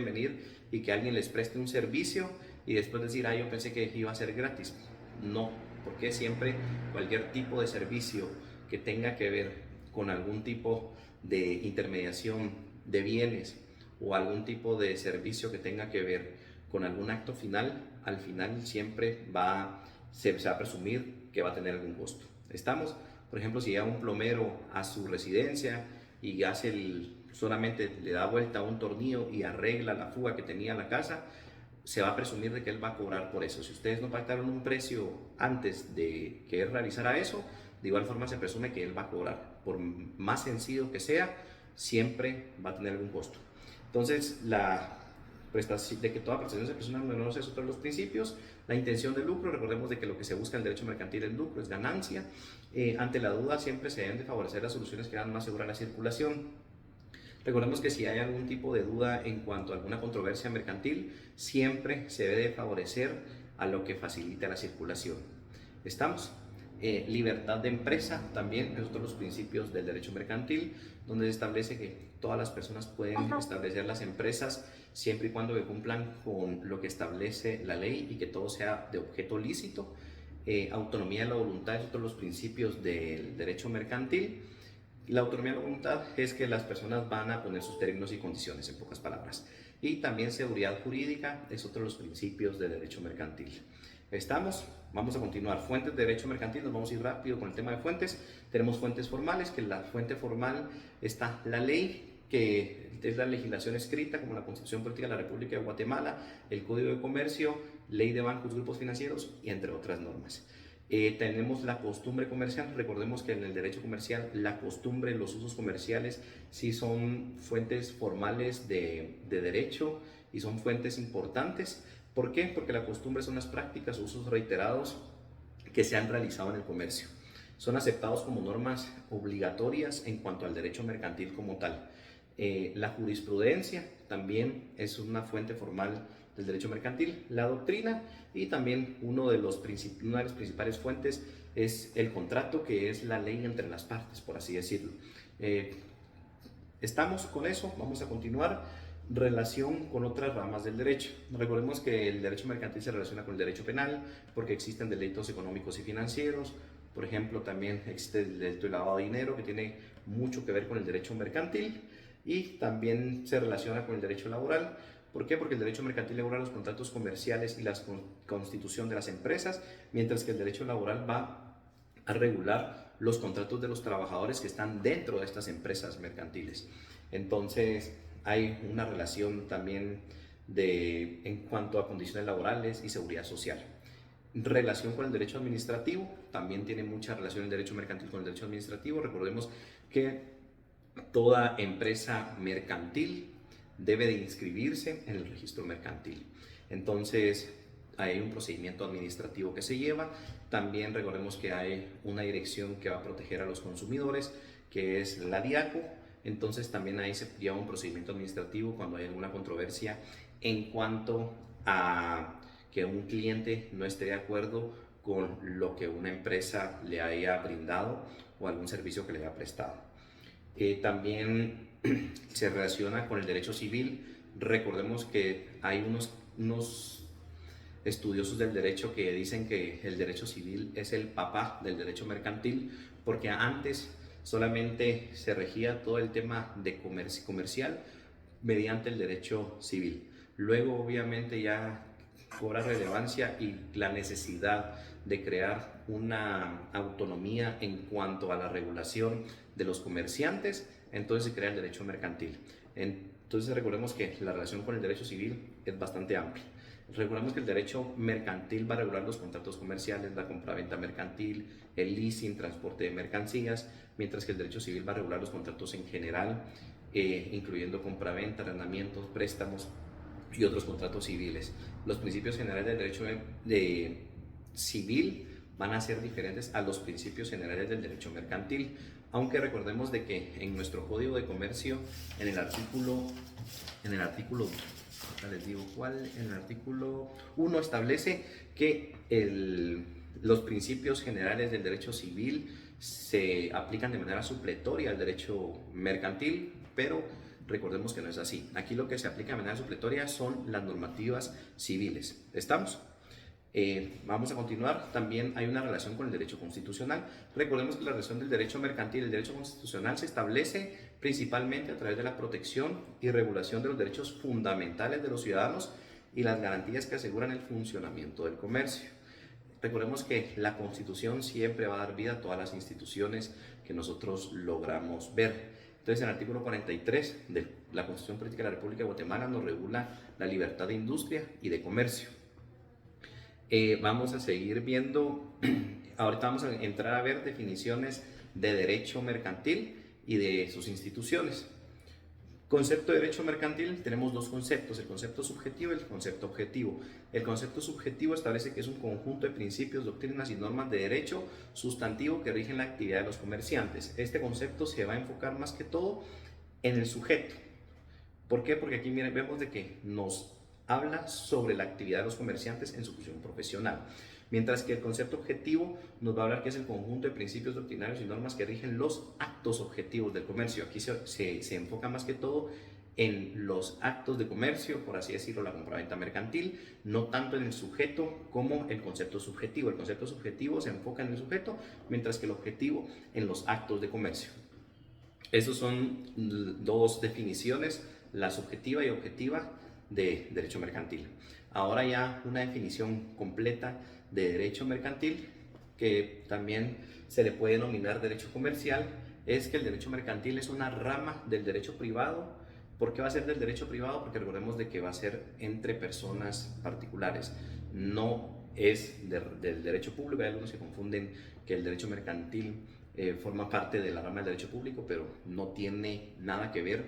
venir y que alguien les preste un servicio y después decir, yo pensé que iba a ser gratis. No, porque siempre cualquier tipo de servicio que tenga que ver con algún tipo de intermediación de bienes o algún tipo de servicio que tenga que ver con algún acto final, al final siempre se va a presumir que va a tener algún costo. Estamos, por ejemplo, si llega un plomero a su residencia y solamente le da vuelta a un tornillo y arregla la fuga que tenía la casa, se va a presumir de que él va a cobrar por eso. Si ustedes no pactaron un precio antes de que él realizara eso, de igual forma se presume que él va a cobrar. Por más sencillo que sea, siempre va a tener algún costo. Entonces, de que toda prestación se presiona no es otro de los principios. La intención de lucro, recordemos de que lo que se busca en el derecho mercantil es lucro, es ganancia. Ante la duda siempre se deben de favorecer las soluciones que hagan más segura la circulación. Recordemos que si hay algún tipo de duda en cuanto a alguna controversia mercantil, siempre se debe de favorecer a lo que facilita la circulación. ¿Estamos? Libertad de empresa también es otro de los principios del derecho mercantil, donde se establece que todas las personas pueden establecer las empresas siempre y cuando cumplan con lo que establece la ley y que todo sea de objeto lícito. Autonomía de la voluntad es otro de los principios del derecho mercantil. La autonomía de la voluntad es que las personas van a poner sus términos y condiciones, en pocas palabras. Y también seguridad jurídica es otro de los principios del derecho mercantil. ¿Estamos? Vamos a continuar. Fuentes de derecho mercantil, nos vamos a ir rápido con el tema de fuentes. Tenemos fuentes formales, que en la fuente formal está la ley, que es la legislación escrita, como la Constitución Política de la República de Guatemala, el Código de Comercio, Ley de Bancos, Grupos Financieros y entre otras normas. Tenemos la costumbre comercial. Recordemos que en el derecho comercial la costumbre, los usos comerciales sí son fuentes formales de derecho y son fuentes importantes. ¿Por qué? Porque la costumbre son las prácticas o usos reiterados que se han realizado en el comercio. Son aceptados como normas obligatorias en cuanto al derecho mercantil como tal. La jurisprudencia también es una fuente formal del derecho mercantil, la doctrina, y también una de las principales fuentes es el contrato, que es la ley entre las partes, por así decirlo. Estamos con eso, vamos a continuar. Relación con otras ramas del derecho. Recordemos que el derecho mercantil se relaciona con el derecho penal porque existen delitos económicos y financieros. Por ejemplo, también existe el delito de lavado de dinero, que tiene mucho que ver con el derecho mercantil, y también se relaciona con el derecho laboral. ¿Por qué? Porque el derecho mercantil regula los contratos comerciales y la constitución de las empresas, mientras que el derecho laboral va a regular los contratos de los trabajadores que están dentro de estas empresas mercantiles. Entonces, hay una relación también en cuanto a condiciones laborales y seguridad social. Relación con el derecho administrativo, también tiene mucha relación el derecho mercantil con el derecho administrativo. Recordemos que toda empresa mercantil debe de inscribirse en el registro mercantil. Entonces, hay un procedimiento administrativo que se lleva. También recordemos que hay una dirección que va a proteger a los consumidores, que es la DIACO. Entonces también ahí se lleva un procedimiento administrativo cuando hay alguna controversia en cuanto a que un cliente no esté de acuerdo con lo que una empresa le haya brindado o algún servicio que le haya prestado. También se relaciona con el derecho civil. Recordemos que hay unos estudiosos del derecho que dicen que el derecho civil es el papá del derecho mercantil, porque antes solamente se regía todo el tema de comercial mediante el derecho civil. Luego, obviamente, ya cobra relevancia y la necesidad de crear una autonomía en cuanto a la regulación de los comerciantes. Entonces se crea el derecho mercantil. Entonces recordemos que la relación con el derecho civil es bastante amplia. Recordemos que el derecho mercantil va a regular los contratos comerciales, la compraventa mercantil, el leasing, transporte de mercancías, mientras que el derecho civil va a regular los contratos en general, incluyendo compraventa, arrendamientos, préstamos y otros contratos civiles. Los principios generales del derecho civil van a ser diferentes a los principios generales del derecho mercantil, aunque recordemos de que en nuestro Código de Comercio, en el artículo les digo cuál, en el artículo 1 establece que los principios generales del derecho civil se aplican de manera supletoria al derecho mercantil, pero Recordemos que no es así. Aquí lo que se aplica de manera supletoria son las normativas civiles. ¿Estamos? Vamos a continuar. También hay una relación con el derecho constitucional. Recordemos que la relación del derecho mercantil y el derecho constitucional se establece principalmente a través de la protección y regulación de los derechos fundamentales de los ciudadanos y las garantías que aseguran el funcionamiento del comercio. Recordemos que la Constitución siempre va a dar vida a todas las instituciones que nosotros logramos ver. Entonces, en el artículo 43 de la Constitución Política de la República de Guatemala nos regula la libertad de industria y de comercio. Vamos a seguir viendo, ahorita vamos a entrar a ver definiciones de derecho mercantil y de sus instituciones. Concepto de derecho mercantil, tenemos dos conceptos, el concepto subjetivo y el concepto objetivo. El concepto subjetivo establece que es un conjunto de principios, doctrinas y normas de derecho sustantivo que rigen la actividad de los comerciantes. Este concepto se va a enfocar más que todo en el sujeto. ¿Por qué? Porque aquí miren, vemos de que nos habla sobre la actividad de los comerciantes en su función profesional. Mientras que el concepto objetivo nos va a hablar que es el conjunto de principios doctrinarios y normas que rigen los actos objetivos del comercio. Aquí se enfoca más que todo en los actos de comercio, por así decirlo, la compraventa mercantil, no tanto en el sujeto como el concepto subjetivo. El concepto subjetivo se enfoca en el sujeto, mientras que el objetivo en los actos de comercio. Esas son dos definiciones, la subjetiva y objetiva de derecho mercantil. Ahora ya una definición completa de derecho mercantil, que también se le puede denominar derecho comercial, es que el derecho mercantil es una rama del derecho privado. ¿Por qué va a ser del derecho privado? Porque recordemos de que va a ser entre personas particulares, no es del derecho público. Hay algunos que confunden que el derecho mercantil forma parte de la rama del derecho público, pero no tiene nada que ver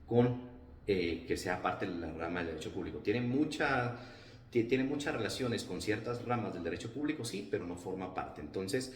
con que sea parte de la rama del derecho público. Tiene muchas relaciones con ciertas ramas del derecho público, sí, pero no forma parte. Entonces,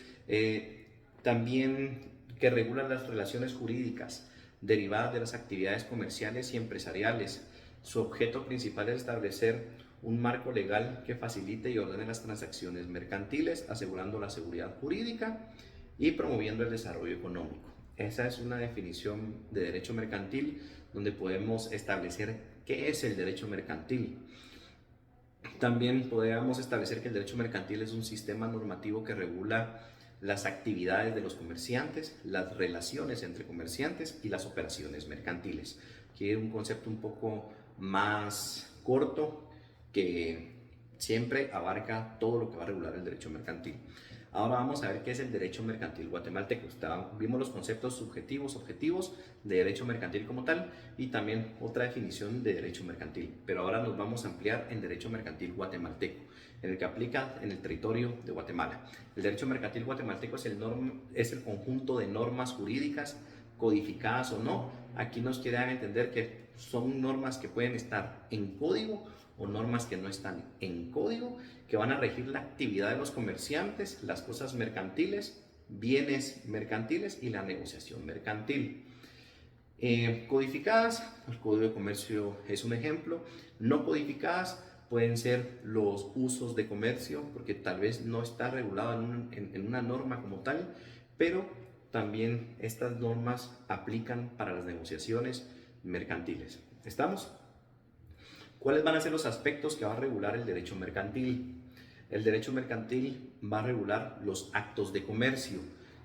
también que regula las relaciones jurídicas derivadas de las actividades comerciales y empresariales. Su objeto principal es establecer un marco legal que facilite y ordene las transacciones mercantiles, asegurando la seguridad jurídica y promoviendo el desarrollo económico. Esa es una definición de derecho mercantil donde podemos establecer qué es el derecho mercantil. También podríamos establecer que el derecho mercantil es un sistema normativo que regula las actividades de los comerciantes, las relaciones entre comerciantes y las operaciones mercantiles. Aquí es un concepto un poco más corto que siempre abarca todo lo que va a regular el derecho mercantil. Ahora vamos a ver qué es el derecho mercantil guatemalteco. Vimos los conceptos subjetivos, objetivos de derecho mercantil como tal y también otra definición de derecho mercantil. Pero ahora nos vamos a ampliar en derecho mercantil guatemalteco, en el que aplica en el territorio de Guatemala. El derecho mercantil guatemalteco es el conjunto de normas jurídicas codificadas o no. Aquí nos quieren entender que son normas que pueden estar en código o normas que no están en código, que van a regir la actividad de los comerciantes, las cosas mercantiles, bienes mercantiles y la negociación mercantil. Codificadas, el Código de Comercio es un ejemplo. No codificadas pueden ser los usos de comercio, porque tal vez no está regulado en una norma como tal, pero también estas normas aplican para las negociaciones mercantiles. ¿Estamos? ¿Cuáles van a ser los aspectos que va a regular el derecho mercantil? El derecho mercantil va a regular los actos de comercio.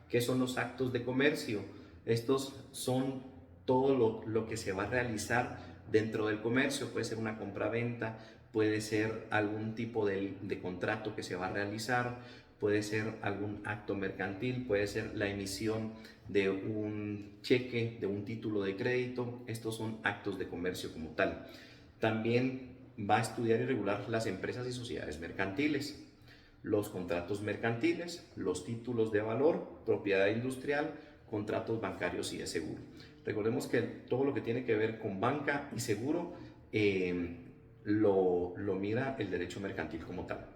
¿Qué son los actos de comercio? Estos son todo lo que se va a realizar dentro del comercio. Puede ser una compra-venta, puede ser algún tipo de contrato que se va a realizar, puede ser algún acto mercantil, puede ser la emisión de un cheque, de un título de crédito. Estos son actos de comercio como tal. También va a estudiar y regular las empresas y sociedades mercantiles, los contratos mercantiles, los títulos de valor, propiedad industrial, contratos bancarios y de seguro. Recordemos que todo lo que tiene que ver con banca y seguro lo mira el derecho mercantil como tal.